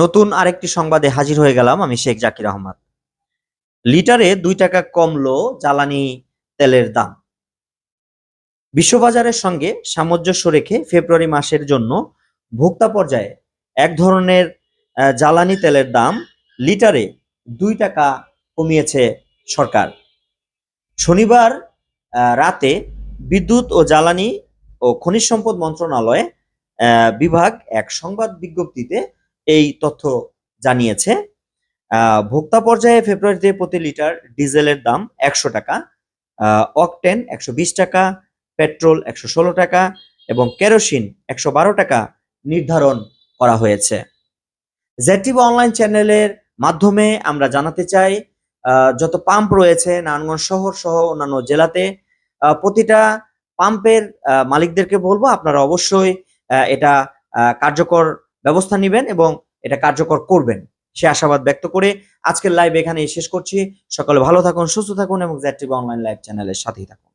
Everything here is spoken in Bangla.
নতুন আরেকটি সংবাদে হাজির হয়ে গেলাম আমি শেখ জাকির আহমদ। লিটারে 2 টাকা কমলো জ্বালানি তেলের দাম। বিশ্ববাজারের সঙ্গে সামঞ্জস্য রেখে ফেব্রুয়ারি মাসের জন্য ভোক্তা পর্যায়ে এক ধরনের জ্বালানি তেলের দাম লিটারে 2 টাকা কমিয়েছে সরকার। শনিবার রাতে বিদ্যুৎ ও জ্বালানি ও খনিজ সম্পদ মন্ত্রণালয় বিভাগ এক সংবাদ বিজ্ঞপ্তিতে এই তথ্য জানিয়েছে। ভোক্তা পর্যায়ে ফেব্রুয়ারিতে প্রতি লিটার ডিজেলের দাম 100 টাকা, অকটেন 120 টাকা, পেট্রোল 116 টাকা এবং কেরোসিন 112 টাকা নির্ধারণ করা হয়েছে। জেডটিভি অনলাইন চ্যানেলের মাধ্যমে আমরা জানাতে চাই, যত পাম্প রয়েছে নারায়ণগঞ্জ শহর সহ অন্যান্য জেলাতে প্রতিটা পাম্পের মালিকদেরকে বলবো আপনারা অবশ্যই এটা কার্যকর ব্যবস্থা নেবেন এবং এটা কার্যকর করবেন সে আশাবাদ ব্যক্ত করে আজকের লাইভ এখানেই শেষ করছি। সকলে ভালো থাকুন, সুস্থ থাকুন এবং জেডটিভি অনলাইন লাইভ চ্যানেলের সাথেই থাকুন।